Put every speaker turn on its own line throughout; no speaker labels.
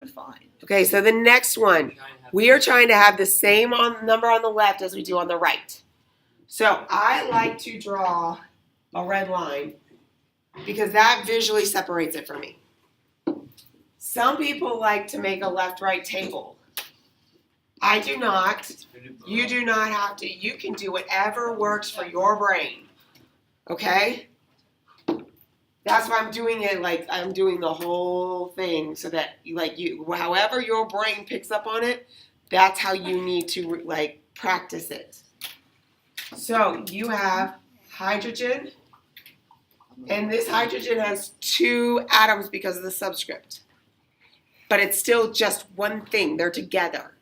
Fine.
Okay, so the next one, we are trying to have the same number on the left as we do on the right. So I like to draw a red line because that visually separates it for me. Some people like to make a left-right table. I do not. You do not have to. You can do whatever works for your brain. Okay? That's why I'm doing it like I'm doing the whole thing so that however your brain picks up on it, that's how you need to practice it. So you have hydrogen, and this hydrogen has 2 atoms because of the subscript. But it's still just one thing. They're together.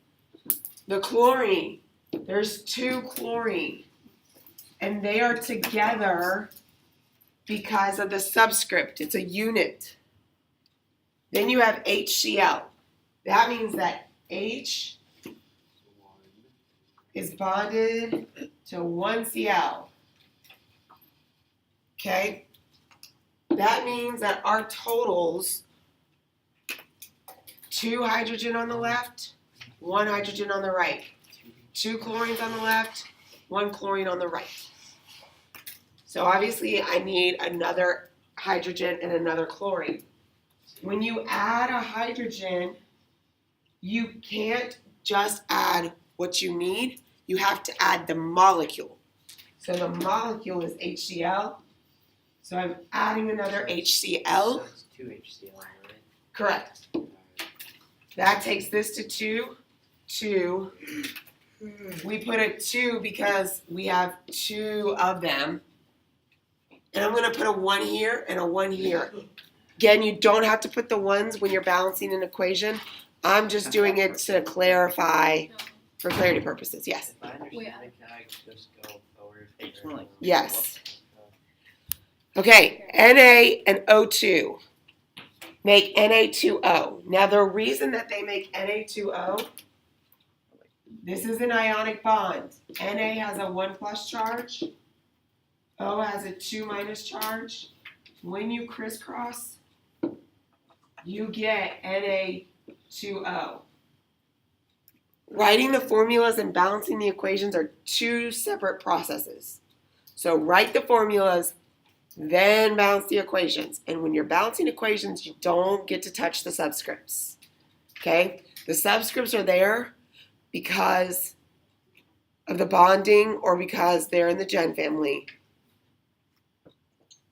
The chlorine, there's 2 chlorine, and they are together because of the subscript. It's a unit. Then you have HCl. That means that H is bonded to 1 Cl. Okay? That means that our totals, 2 hydrogen on the left, 1 hydrogen on the right. 2 chlorines on the left, 1 chlorine on the right. So obviously I need another hydrogen and another chlorine. When you add a hydrogen, you can't just add what you need. You have to add the molecule. So the molecule is HCl. So I'm adding another HCl.
So it's 2 HCl, right?
Correct. That takes this to 2. 2. We put a 2 because we have 2 of them. And I'm going to put a 1 here and a 1 here. Again, you don't have to put the 1s when you're balancing an equation. I'm just doing it to clarify for clarity purposes. Yes?
If I understand, can I just go forward?
Yes. Okay, Na and O2 make Na2O. Now the reason that they make Na2O, this is an ionic bond. Na has a 1+ charge. O has a 2- charge. When you crisscross, you get Na2O. Writing the formulas and balancing the equations are 2 separate processes. So write the formulas, then balance the equations. And when you're balancing equations, you don't get to touch the subscripts. Okay? The subscripts are there because of the bonding or because they're in the Gen family.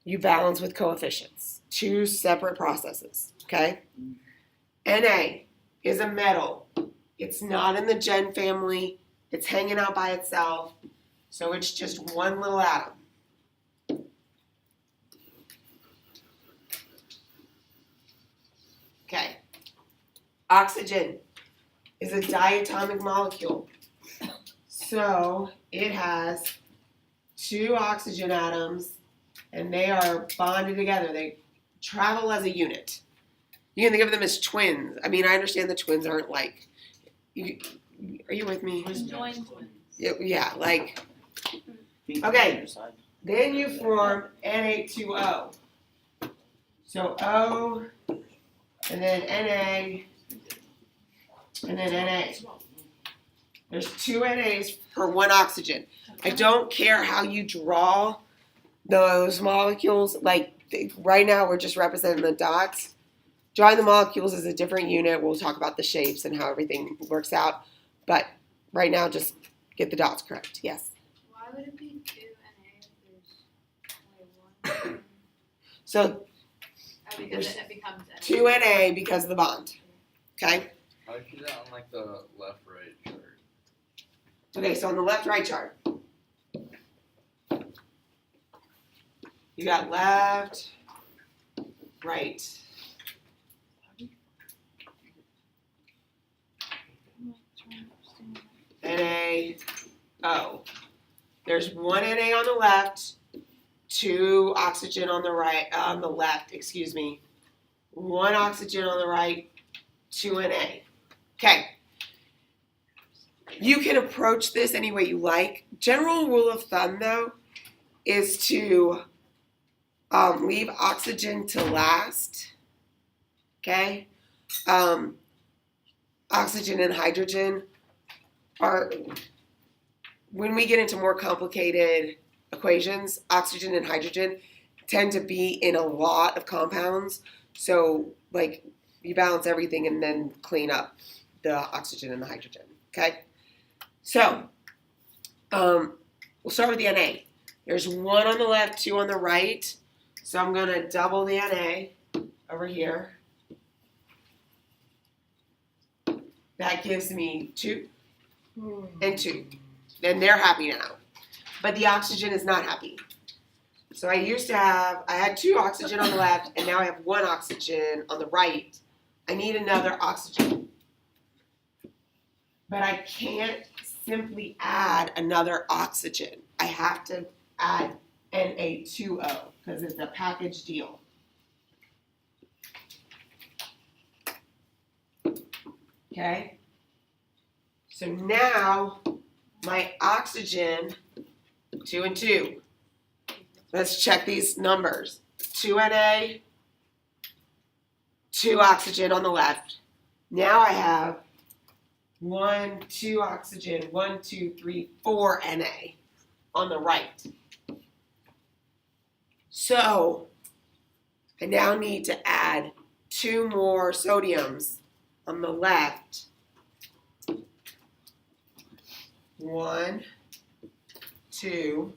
You balance with coefficients. 2 separate processes. Okay? Na is a metal. It's not in the Gen family. It's hanging out by itself. So it's just one little atom. Okay. Oxygen is a diatomic molecule. So it has 2 oxygen atoms and they are bonded together. They travel as a unit. You can think of them as twins. I mean, I understand the twins aren't like, are you with me?
Joined twins.
Yeah, like, okay. Then you form Na2O. So O, and then Na, and then Na. There's 2 NAs per 1 oxygen. I don't care how you draw those molecules. Like right now we're just representing the dots. Drawing the molecules is a different unit. We'll talk about the shapes and how everything works out. But right now just get the dots correct. Yes?
Why would it be 2 NA if there's only 1?
So
Because it becomes NA.
2 Na because of the bond. Okay?
How do you do that on like the left-right chart?
Okay, so on the left-right chart, you got left, right. NaO. There's 1 Na on the left, 2 oxygen on the right, on the left, excuse me. 1 oxygen on the right, 2 Na. Okay. You can approach this any way you like. General rule of thumb, though, is to leave oxygen to last. Okay? oxygen and hydrogen are, when we get into more complicated equations, oxygen and hydrogen tend to be in a lot of compounds. So, like, you balance everything and then clean up the oxygen and the hydrogen. Okay? So, we'll start with the Na. There's 1 on the left, 2 on the right. So I'm going to double the Na over here. That gives me 2 and 2. Then they're happy now. But the oxygen is not happy. So I had 2 oxygen on the left, and now I have 1 oxygen on the right. I need another oxygen. But I can't simply add another oxygen. I have to add Na2O because it's a package deal. Okay? So now my oxygen, 2 and 2. Let's check these numbers. 2 Na, 2 oxygen on the left. Now I have 1, 2 oxygen, 1, 2, 3, 4 Na on the right. So I now need to add 2 more sodiums on the left. 1, 2.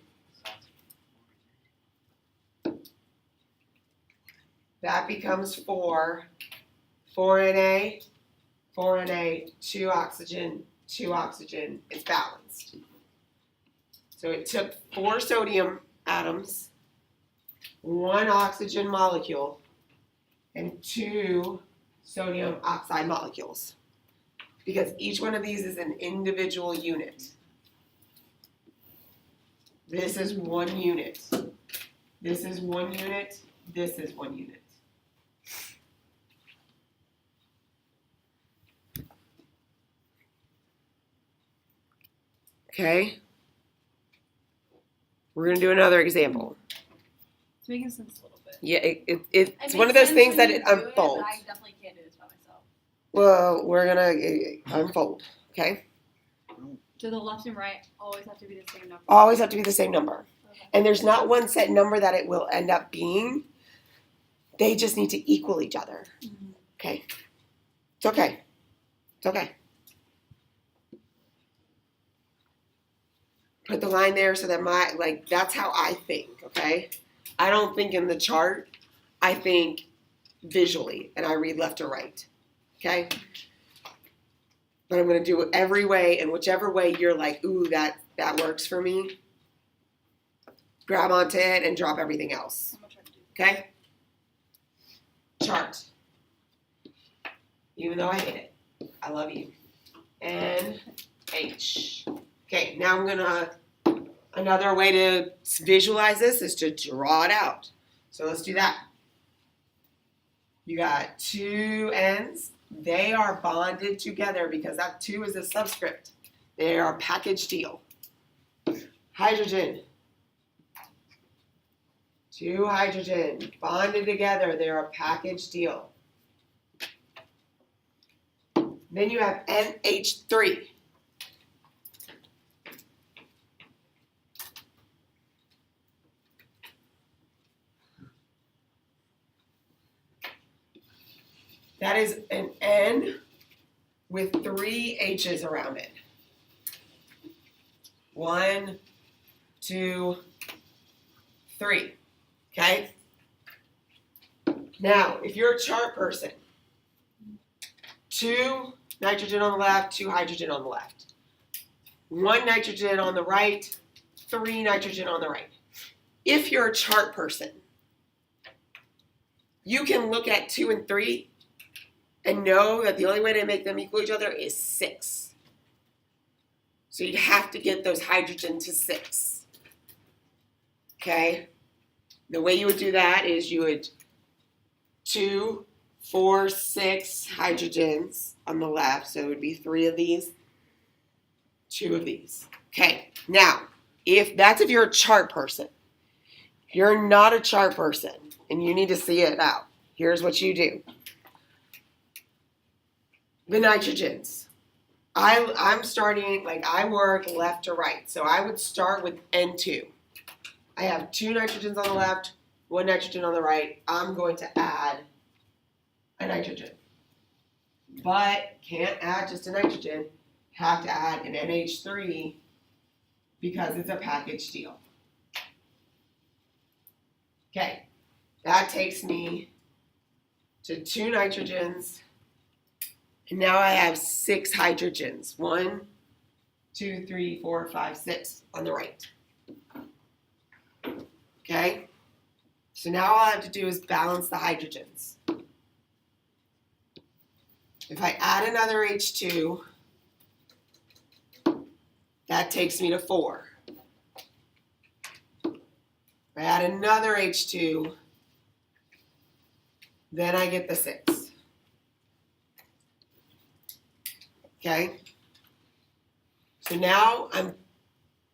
That becomes 4. 4 Na, 4 Na, 2 oxygen, 2 oxygen. It's balanced. So it took 4 sodium atoms, 1 oxygen molecule, and 2 sodium oxide molecules. Because each one of these is an individual unit. This is 1 unit. This is 1 unit. This is 1 unit. Okay. We're going to do another example.
It's making sense a little bit.
Yeah, it's one of those things that it unfolds.
I definitely can't do this by myself.
Well, we're going to unfold, okay?
So the left and right always have to be the same number.
Always have to be the same number.
Okay.
And there's not one set number that it will end up being. They just need to equal each other,
Mhm.
okay? It's okay. It's okay. Put the line there so that that's how I think, okay? I don't think in the chart. I think visually, and I read left to right, okay? But I'm going to do it every way, and whichever way you're like, ooh, that works for me, grab onto it and drop everything else,
I'm gonna try to do this.
okay? Chart. Even though I hate it. I love you. NH. Okay, now I'm gonna, another way to visualize this is to draw it out. So let's do that. You got 2 N's. They are bonded together because that 2 is a subscript. They are a package deal. Hydrogen. 2 hydrogen bonded together. They're a package deal. Then you have NH3. That is an N with 3 H's around it. 1, 2, 3. Okay? Now, if you're a chart person, 2 nitrogen on the left, 2 hydrogen on the left. 1 nitrogen on the right, 3 nitrogen on the right. If you're a chart person, you can look at 2 and 3 and know that the only way to make them equal each other is 6. So you'd have to get those hydrogen to 6. Okay? The way you would do that is you would 2, 4, 6 hydrogens on the left. So it would be 3 of these, 2 of these. Okay, now, if you're a chart person. If you're not a chart person and you need to see it out, here's what you do. the nitrogens. I'm starting, like I work left to right. So I would start with N2. I have 2 nitrogens on the left, 1 nitrogen on the right. I'm going to add a nitrogen. But can't add just a nitrogen. Have to add an NH3 because it's a package deal. Okay, that takes me to 2 nitrogens. And now I have 6 hydrogens. 1, 2, 3, 4, 5, 6 on the right. Okay? So now all I have to do is balance the hydrogens. If I add another H2, that takes me to 4. If I add another H2, then I get the 6. Okay? So now I'm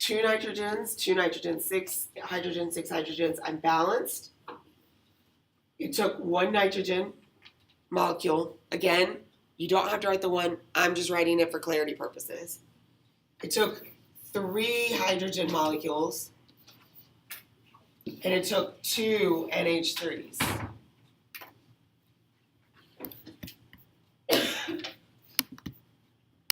2 nitrogens, 6 hydrogens, 6 hydrogens. I'm balanced. It took 1 nitrogen molecule. Again, you don't have to write the 1. I'm just writing it for clarity purposes. It took 3 hydrogen molecules. And it took 2 NH3s.